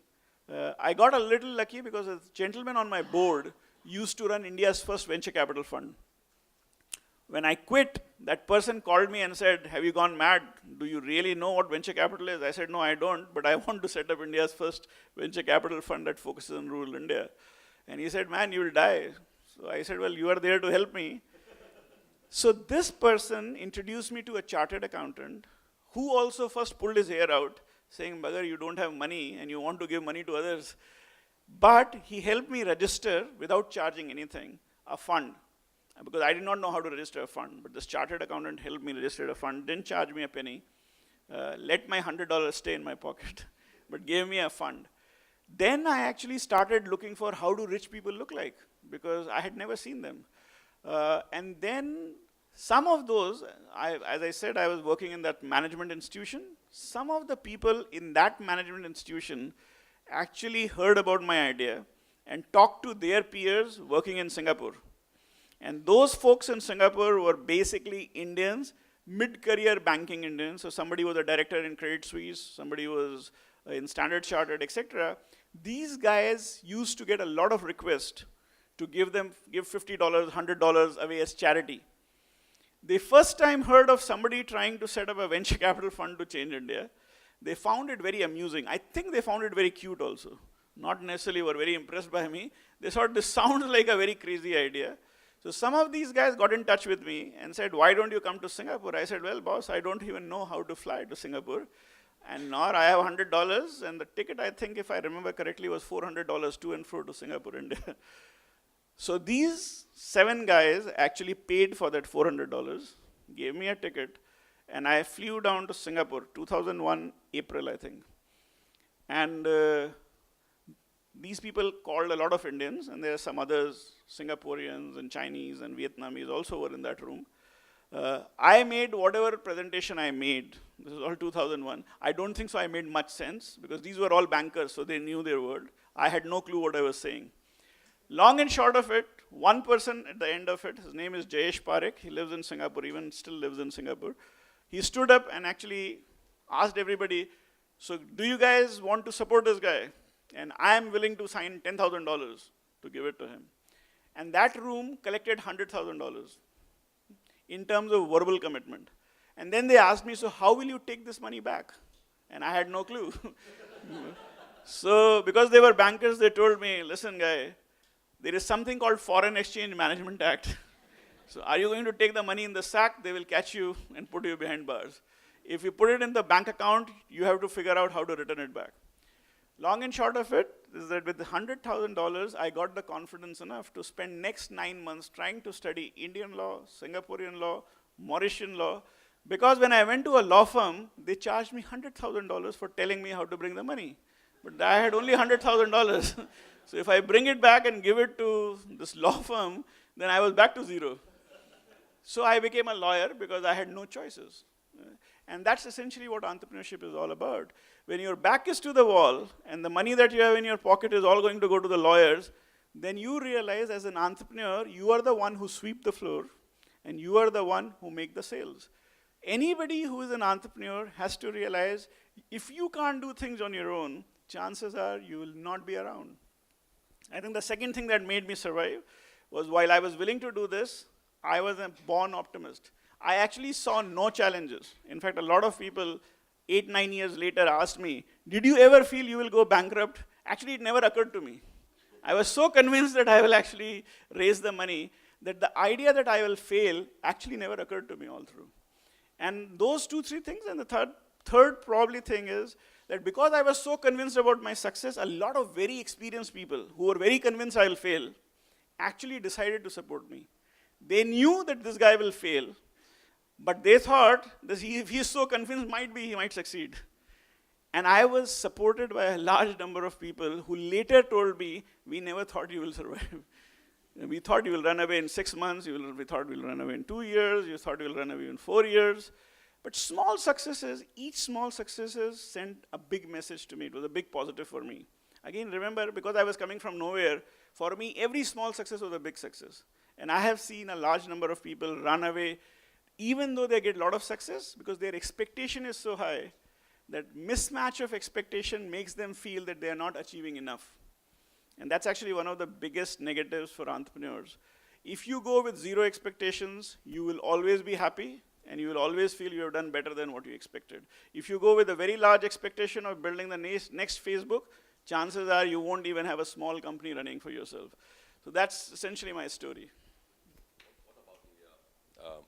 Speaker 2: I got a little lucky because a gentleman on my board used to run India's first venture capital fund. When I quit, that person called me and said, have you gone mad? Do you really know what venture capital is? I said, no, I don't, but I want to set up India's first venture capital fund that focuses on rural India. And he said, man, you will die. So I said, well, you are there to help me. So this person introduced me to a chartered accountant who also first pulled his hair out, saying, Bagar, you don't have money and you want to give money to others. But he helped me register, without charging anything, a fund. Because I did not know how to register a fund, but this chartered accountant helped me register a fund, didn't charge me a penny, let my $100 stay in my pocket, but gave me a fund. Then I actually started looking for how do rich people look like, because I had never seen them. And then some of those, as I said, I was working in that management institution. Some of the people in that management institution actually heard about my idea and talked to their peers working in Singapore. And those folks in Singapore were basically Indians, mid-career banking Indians. So somebody was a director in Credit Suisse, somebody was in Standard Chartered, etc. These guys used to get a lot of requests to give $50, $100 away as charity. They first time heard of somebody trying to set up a venture capital fund to change India. They found it very amusing. I think they found it very cute also. Not necessarily were very impressed by me. They thought this sounds like a very crazy idea. So some of these guys got in touch with me and said, why don't you come to Singapore? I said, well, boss, I don't even know how to fly to Singapore. And nor I have $100, and the ticket, I think, if I remember correctly, was $400 to and fro to Singapore, India. So these 7 guys actually paid for that $400, gave me a ticket, and I flew down to Singapore, 2001, April, I think. And these people called a lot of Indians, and there are some others, Singaporeans and Chinese and Vietnamese also were in that room. I made whatever presentation I made. This is all 2001. I don't think so I made much sense, because these were all bankers, so they knew their world. I had no clue what I was saying. Long and short of it, one person at the end of it, his name is Jayesh Parekh. He lives in Singapore, even still lives in Singapore. He stood up and actually asked everybody, so do you guys want to support this guy? And I am willing to sign $10,000 to give it to him. And that room collected $100,000 in terms of verbal commitment. And then they asked me, so how will you take this money back? And I had no clue. So because they were bankers, they told me, listen guy, there is something called Foreign Exchange Management Act. So are you going to take the money in the sack? They will catch you and put you behind bars. If you put it in the bank account, you have to figure out how to return it back. Long and short of it is that with $100,000, I got the confidence enough to spend next 9 months trying to study Indian law, Singaporean law, Mauritian law, because when I went to a law firm, they charged me $100,000 for telling me how to bring the money. But I had only $100,000. So if I bring it back and give it to this law firm, then I was back to zero. So I became a lawyer because I had no choices. And that's essentially what entrepreneurship is all about. When your back is to the wall and the money that you have in your pocket is all going to go to the lawyers, then you realize as an entrepreneur, you are the one who sweep the floor and you are the one who make the sales. Anybody who is an entrepreneur has to realize if you can't do things on your own, chances are you will not be around. I think the second thing that made me survive was while I was willing to do this, I was a born optimist. I actually saw no challenges. In fact, a lot of people 8, 9 years later asked me, did you ever feel you will go bankrupt? Actually, it never occurred to me. I was so convinced that I will actually raise the money that the idea that I will fail actually never occurred to me all through. And those 2, 3 things, and the third probably thing is that because I was so convinced about my success, a lot of very experienced people who were very convinced I will fail actually decided to support me. They knew that this guy will fail, but they thought that if he's so convinced, he might succeed. And I was supported by a large number of people who later told me, we never thought you will survive. We thought you will run away in 6 months, we thought you will run away in 2 years, you thought you will run away in 4 years. But small successes, each small successes sent a big message to me. It was a big positive for me. Again, remember, because I was coming from nowhere, for me, every small success was a big success. And I have seen a large number of people run away, even though they get a lot of success, because their expectation is so high that mismatch of expectation makes them feel that they are not achieving enough. And that's actually one of the biggest negatives for entrepreneurs. If you go with zero expectations, you will always be happy, and you will always feel you have done better than what you expected. If you go with a very large expectation of building the next Facebook, chances are you won't even have a small company running for yourself. So that's essentially my story.
Speaker 3: What about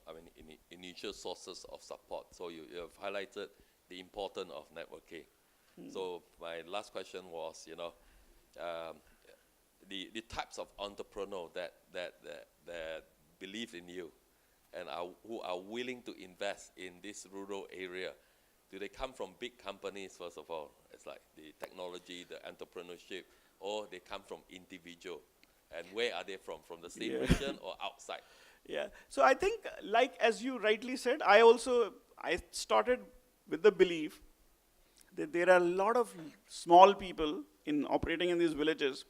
Speaker 3: the initial sources of support? So you have highlighted the importance of networking. So my last question was, the types of entrepreneur that believe in you and who are willing to invest in this rural area. Do they come from big companies, first of all? It's like the technology, the entrepreneurship, or they come from individual? And where are they from? From the same region or outside?
Speaker 2: Yeah, so I think, like as you rightly said, I started with the belief that there are a lot of small people operating in these villages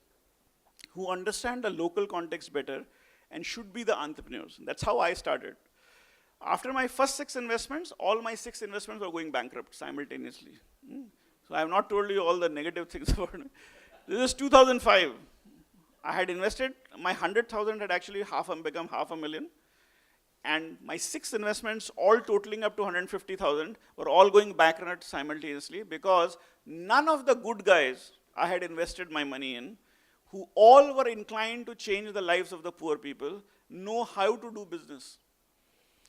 Speaker 2: who understand the local context better and should be the entrepreneurs. That's how I started. After my first 6 investments, all my 6 investments were going bankrupt simultaneously. So I have not told you all the negative things about it. This is 2005. I had invested, my 100,000 had actually become half a million. And my 6 investments, all totaling up to 150,000, were all going bankrupt simultaneously because none of the good guys I had invested my money in, who all were inclined to change the lives of the poor people, know how to do business.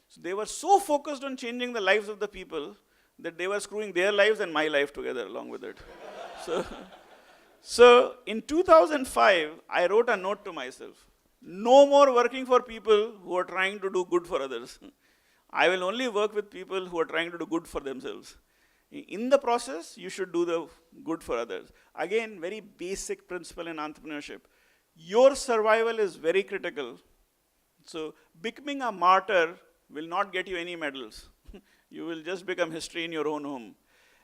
Speaker 2: So they were so focused on changing the lives of the people that they were screwing their lives and my life together along with it. So in 2005, I wrote a note to myself. No more working for people who are trying to do good for others. I will only work with people who are trying to do good for themselves. In the process, you should do the good for others. Again, very basic principle in entrepreneurship. Your survival is very critical. So becoming a martyr will not get you any medals. You will just become history in your own home.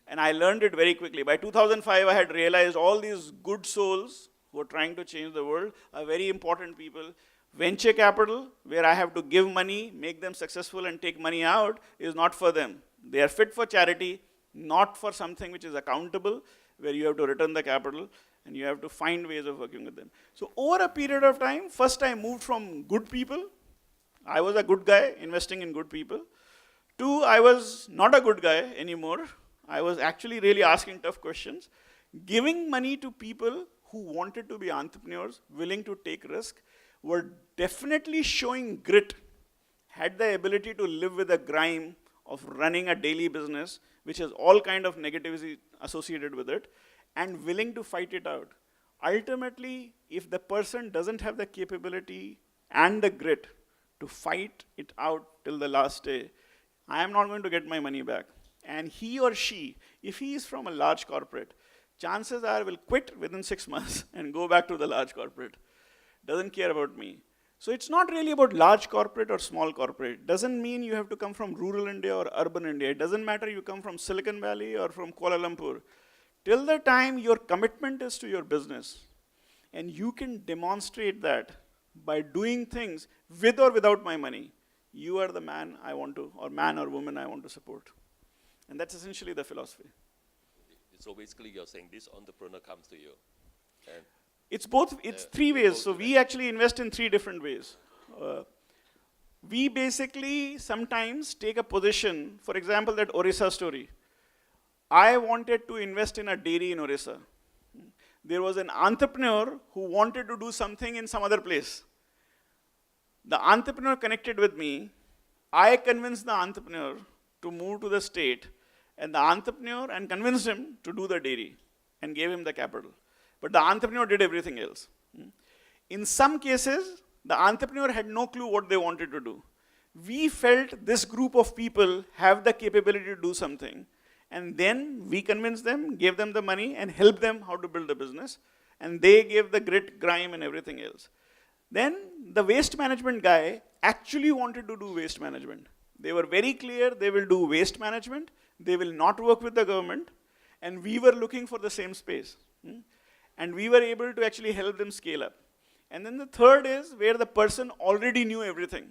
Speaker 2: And I learned it very quickly. By 2005, I had realized all these good souls who are trying to change the world are very important people. Venture capital, where I have to give money, make them successful, and take money out, is not for them. They are fit for charity, not for something which is accountable, where you have to return the capital, and you have to find ways of working with them. So over a period of time, first I moved from good people. I was a good guy investing in good people. 2, I was not a good guy anymore. I was actually really asking tough questions, giving money to people who wanted to be entrepreneurs, willing to take risk, were definitely showing grit, had the ability to live with the grime of running a daily business, which has all kind of negativity associated with it, and willing to fight it out. Ultimately, if the person doesn't have the capability and the grit to fight it out till the last day, I am not going to get my money back. And he or she, if he is from a large corporate, chances are will quit within 6 months and go back to the large corporate. Doesn't care about me. So it's not really about large corporate or small corporate. Doesn't mean you have to come from rural India or urban India. It doesn't matter you come from Silicon Valley or from Kuala Lumpur. Till the time your commitment is to your business, and you can demonstrate that by doing things with or without my money, you are the man I want to, or man or woman I want to support. And that's essentially the philosophy.
Speaker 3: So basically you're saying this entrepreneur comes to you. And
Speaker 2: it's both, it's 3 ways. So we actually invest in 3 different ways. We basically sometimes take a position, for example, that Orissa story. I wanted to invest in a dairy in Orissa. There was an entrepreneur who wanted to do something in some other place. The entrepreneur connected with me. I convinced the entrepreneur to move to the state, and the entrepreneur, and convinced him to do the dairy and gave him the capital. But the entrepreneur did everything else. In some cases, the entrepreneur had no clue what they wanted to do. We felt this group of people have the capability to do something. And then we convinced them, gave them the money, and helped them how to build a business. And they gave the grit, grime, and everything else. Then the waste management guy actually wanted to do waste management. They were very clear they will do waste management, they will not work with the government, and we were looking for the same space. And we were able to actually help them scale up. And then the third is where the person already knew everything.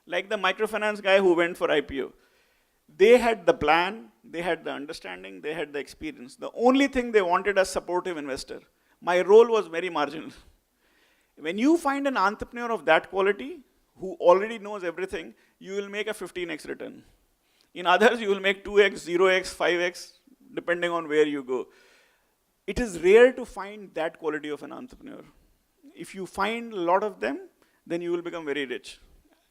Speaker 2: Like the microfinance guy who went for IPO. They had the plan, they had the understanding, they had the experience. The only thing they wanted a supportive investor. My role was very marginal. When you find an entrepreneur of that quality, who already knows everything, you will make a 15x return. In others, you will make 2x, 0x, 5x, depending on where you go. It is rare to find that quality of an entrepreneur. If you find a lot of them, then you will become very rich,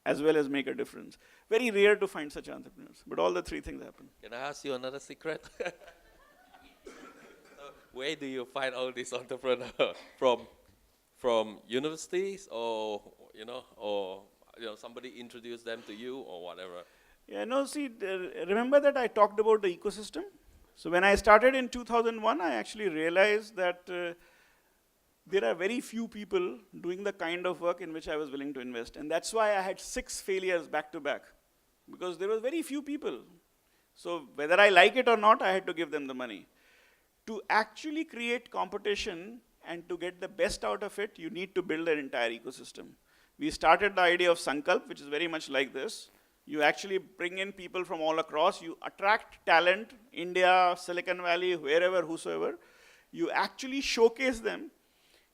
Speaker 2: as well as make a difference. Very rare to find such entrepreneurs, but all the three things happen.
Speaker 3: Can I ask you another secret? Where do you find all these entrepreneurs from universities, or somebody introduced them to you, or whatever?
Speaker 2: Yeah, no, see, remember that I talked about the ecosystem? So when I started in 2001, I actually realized that there are very few people doing the kind of work in which I was willing to invest. And that's why I had 6 failures back to back, because there were very few people. So whether I like it or not, I had to give them the money. To actually create competition and to get the best out of it, you need to build an entire ecosystem. We started the idea of Sankalp, which is very much like this. You actually bring in people from all across. You attract talent, India, Silicon Valley, wherever, whosoever. You actually showcase them.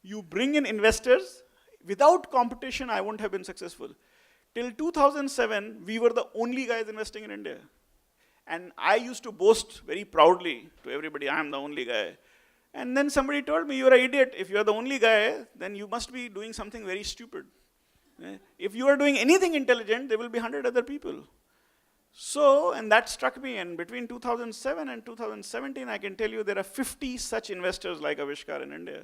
Speaker 2: You bring in investors. Without competition, I wouldn't have been successful. Till 2007, we were the only guys investing in India. And I used to boast very proudly to everybody, I am the only guy. And then somebody told me, you're an idiot. If you're the only guy, then you must be doing something very stupid. If you are doing anything intelligent, there will be 100 other people. So, and that struck me, and between 2007 and 2017, I can tell you there are 50 such investors like Aavishkaar in India.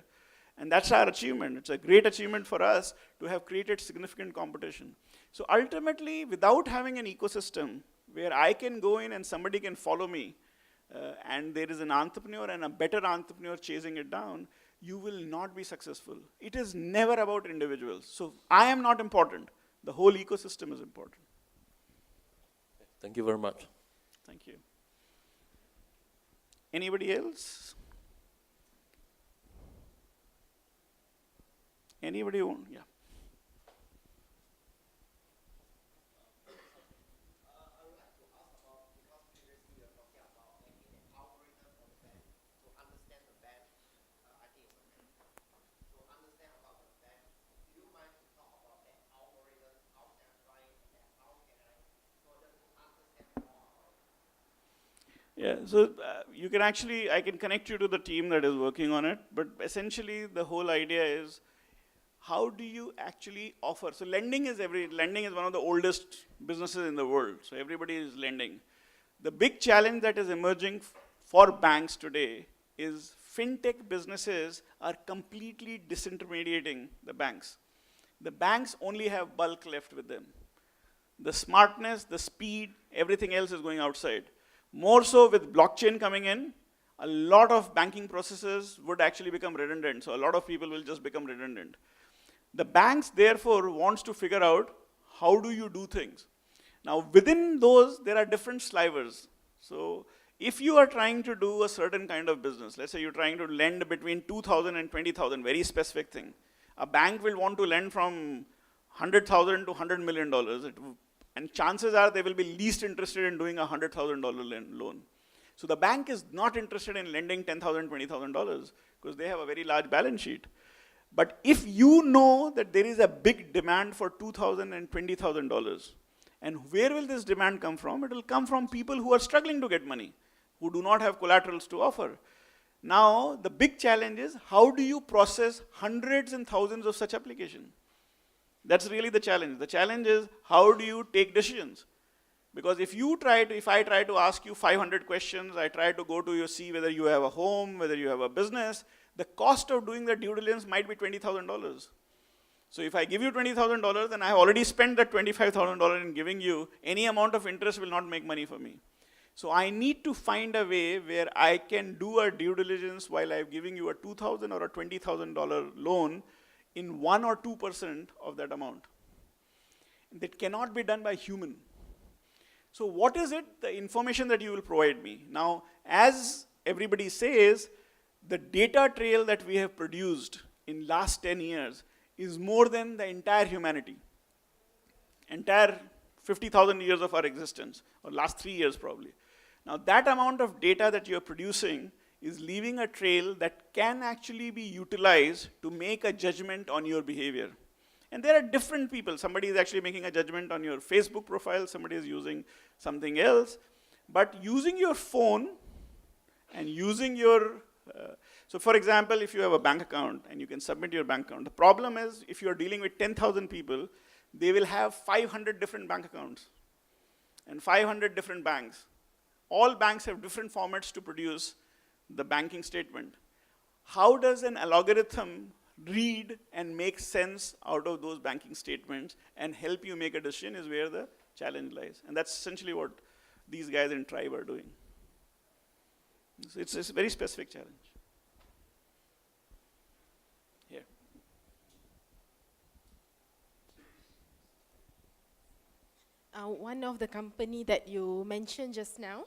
Speaker 2: And that's our achievement. It's a great achievement for us to have created significant competition. So ultimately, without having an ecosystem where I can go in and somebody can follow me, and there is an entrepreneur and a better entrepreneur chasing it down, you will not be successful. It is never about individuals. So I am not important. The whole ecosystem is important.
Speaker 3: Thank you very much.
Speaker 2: Thank you. Anybody else? Anybody want? Yeah. Yeah, so you can actually, I can connect you to the team that is working on it, but essentially the whole idea is, how do you actually offer? So lending is one of the oldest businesses in the world, so everybody is lending. The big challenge that is emerging for banks today is fintech businesses are completely disintermediating the banks. The banks only have bulk left with them. The smartness, the speed, everything else is going outside. More so with blockchain coming in, a lot of banking processes would actually become redundant. So a lot of people will just become redundant. The banks, therefore, wants to figure out how do you do things. Now, within those, there are different slivers. So if you are trying to do a certain kind of business, let's say you're trying to lend between 2,000 and 20,000, very specific thing. A bank will want to lend from 100,000 to $100 million. And chances are they will be least interested in doing a $100,000 loan. So the bank is not interested in lending $10,000, $20,000 because they have a very large balance sheet. But if you know that there is a big demand for $2,000 and $20,000, and where will this demand come from? It will come from people who are struggling to get money, who do not have collaterals to offer. Now, the big challenge is, how do you process hundreds and thousands of such applications? That's really the challenge. The challenge is, how do you take decisions? Because if I try to ask you 500 questions, I try to go to you, see whether you have a home, whether you have a business, the cost of doing the due diligence might be $20,000. So if I give you $20,000, then I have already spent that $25,000 in giving you. Any amount of interest will not make money for me. So I need to find a way where I can do a due diligence while I'm giving you a $2,000 or a $20,000 loan in 1 or 2% of that amount. That cannot be done by human. So what is it, the information that you will provide me? Now, as everybody says, the data trail that we have produced in last 10 years is more than the entire humanity. Entire 50,000 years of our existence, or last 3 years probably. Now that amount of data that you're producing is leaving a trail that can actually be utilized to make a judgment on your behavior. And there are different people. Somebody is actually making a judgment on your Facebook profile, somebody is using something else. But using your phone and using your, so for example, if you have a bank account and you can submit your bank account, the problem is if you're dealing with 10,000 people, they will have 500 different bank accounts and 500 different banks. All banks have different formats to produce the banking statement. How does an algorithm read and make sense out of those banking statements and help you make a decision is where the challenge lies. And that's essentially what these guys in Tribe are doing. So it's a very specific challenge. Here.
Speaker 4: One of the company that you mentioned just now,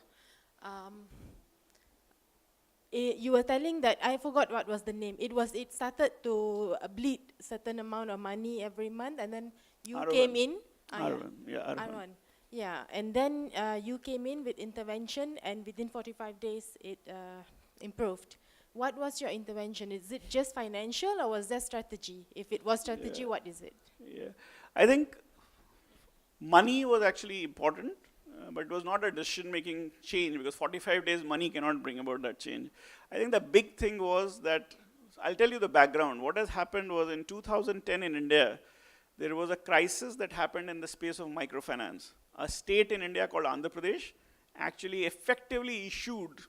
Speaker 4: you were telling that, I forgot what was the name. It started to bleed certain amount of money every month, and then you came in.
Speaker 2: Arvan.
Speaker 4: Yeah, and then you came in with intervention, and within 45 days it improved. What was your intervention? Is it just financial, or was there strategy? If it was strategy, what is it?
Speaker 2: Yeah, I think money was actually important, but it was not a decision-making change, because 45 days money cannot bring about that change. I think the big thing was that, I'll tell you the background. What has happened was in 2010 in India, there was a crisis that happened in the space of microfinance. A state in India called Andhra Pradesh actually effectively issued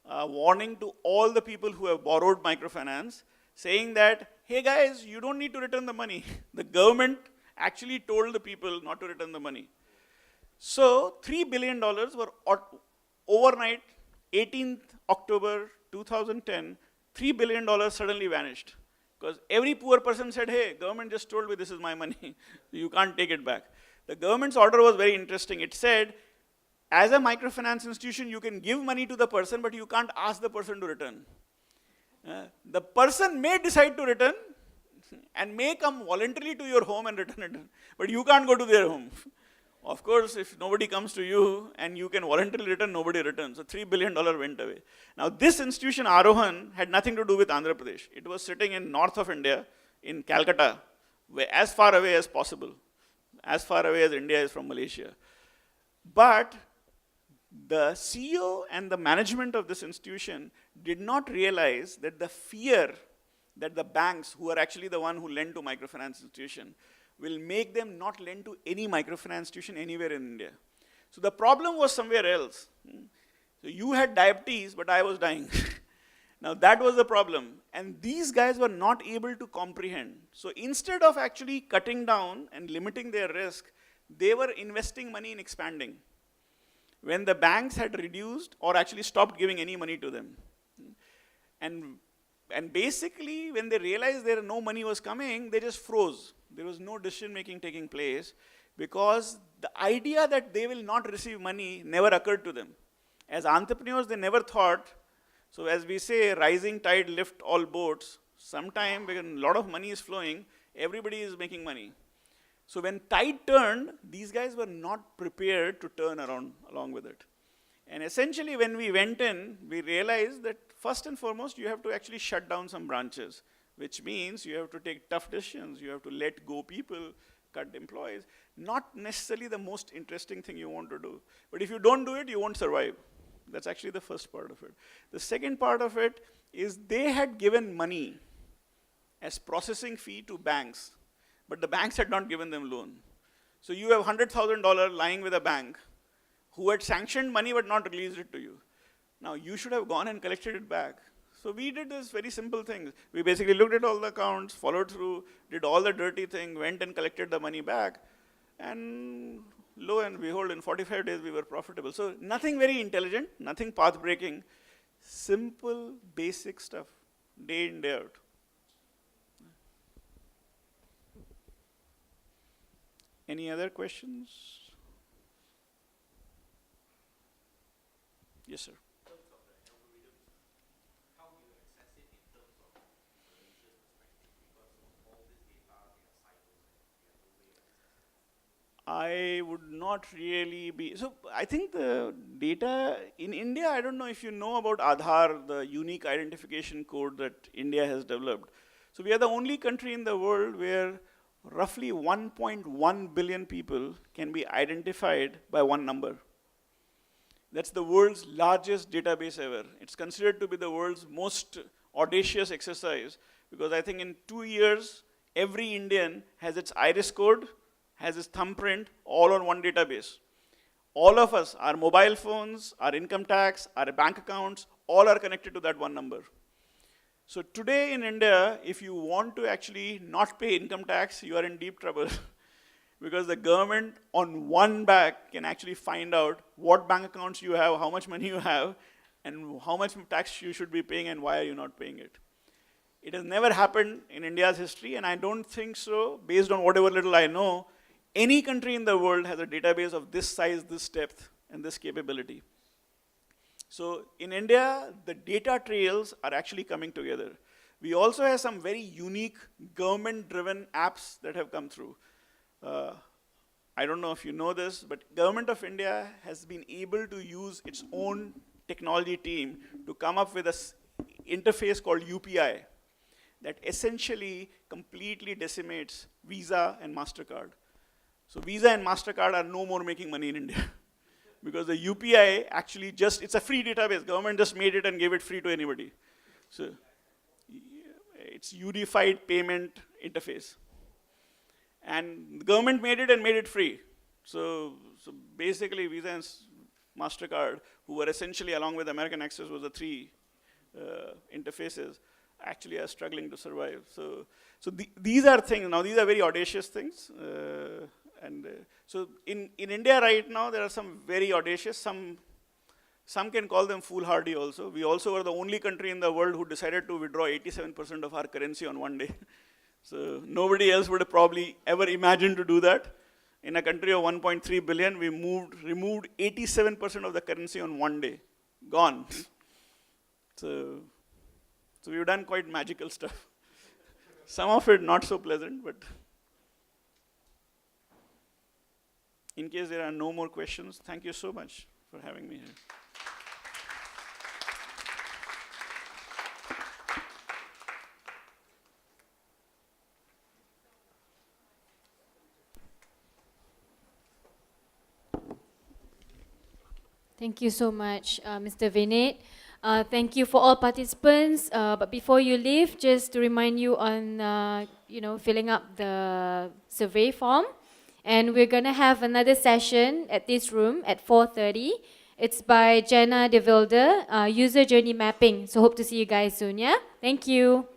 Speaker 2: a warning to all the people who have borrowed microfinance, saying that, hey guys, you don't need to return the money. The government actually told the people not to return the money. So $3 billion were overnight, 18th October 2010, $3 billion suddenly vanished. Because every poor person said, hey, government just told me this is my money, you can't take it back. The government's order was very interesting. It said, as a microfinance institution, you can give money to the person, but you can't ask the person to return. The person may decide to return and may come voluntarily to your home and return it, but you can't go to their home. Of course, if nobody comes to you and you can voluntarily return, nobody returns. So $3 billion went away. Now this institution, Arohan, had nothing to do with Andhra Pradesh. It was sitting in north of India, in Calcutta, where as far away as possible, as far away as India is from Malaysia. But the CEO and the management of this institution did not realize that the fear that the banks, who are actually the one who lend to microfinance institution, will make them not lend to any microfinance institution anywhere in India. So the problem was somewhere else. So you had diabetes, but I was dying. Now that was the problem. And these guys were not able to comprehend. So instead of actually cutting down and limiting their risk, they were investing money in expanding, when the banks had reduced or actually stopped giving any money to them. And basically, when they realized there no money was coming, they just froze. There was no decision making taking place, because the idea that they will not receive money never occurred to them. As entrepreneurs, they never thought, so as we say, rising tide lift all boats. Sometime, when a lot of money is flowing, everybody is making money. So when tide turned, these guys were not prepared to turn around along with it. And essentially, when we went in, we realized that first and foremost, you have to actually shut down some branches, which means you have to take tough decisions. You have to let go people, cut employees. Not necessarily the most interesting thing you want to do. But if you don't do it, you won't survive. That's actually the first part of it. The second part of it is they had given money as processing fee to banks, but the banks had not given them loan. So you have $100,000 lying with a bank who had sanctioned money but not released it to you. Now you should have gone and collected it back. So we did this very simple thing. We basically looked at all the accounts, followed through, did all the dirty thing, went and collected the money back, and lo and behold, in 45 days we were profitable. So nothing very intelligent, nothing path-breaking, simple, basic stuff, day in, day out. Any other questions? Yes, sir. I would not really be, so I think the data in India, I don't know if you know about Aadhaar, the unique identification code that India has developed. So we are the only country in the world where roughly 1.1 billion people can be identified by one number. That's the world's largest database ever. It's considered to be the world's most audacious exercise because I think in 2 years, every Indian has its iris code, has its thumbprint, all on one database. All of us, our mobile phones, our income tax, our bank accounts, all are connected to that one number. So today in India, if you want to actually not pay income tax, you are in deep trouble. Because the government on one back can actually find out what bank accounts you have, how much money you have, and how much tax you should be paying and why are you not paying it. It has never happened in India's history, and I don't think so, based on whatever little I know, any country in the world has a database of this size, this depth, and this capability. So in India, the data trails are actually coming together. We also have some very unique government-driven apps that have come through. I don't know if you know this, but Government of India has been able to use its own technology team to come up with an interface called UPI that essentially completely decimates Visa and MasterCard. So Visa and MasterCard are no more making money in India because the UPI actually it's a free database. Government just made it and gave it free to anybody. So it's unified payment interface. And the government made it and made it free. So basically Visa and MasterCard, who were essentially along with American Express was the three interfaces, actually are struggling to survive. So these are things, now these are very audacious things. So in India right now, there are some very audacious, some can call them foolhardy also. We also were the only country in the world who decided to withdraw 87% of our currency on one day. So nobody else would have probably ever imagined to do that. In a country of 1.3 billion, we removed 87% of the currency on one day. Gone. So we've done quite magical stuff. Some of it not so pleasant, but in case there are no more questions, thank you so much for having me here.
Speaker 1: Thank you so much, Mr. Vineet. Thank you for all participants. But before you leave, just to remind you on, filling up the survey form. And we're going to have another session at this room at 4:30. It's by Jenna De Wilde, User Journey Mapping. So hope to see you guys soon, yeah? Thank you.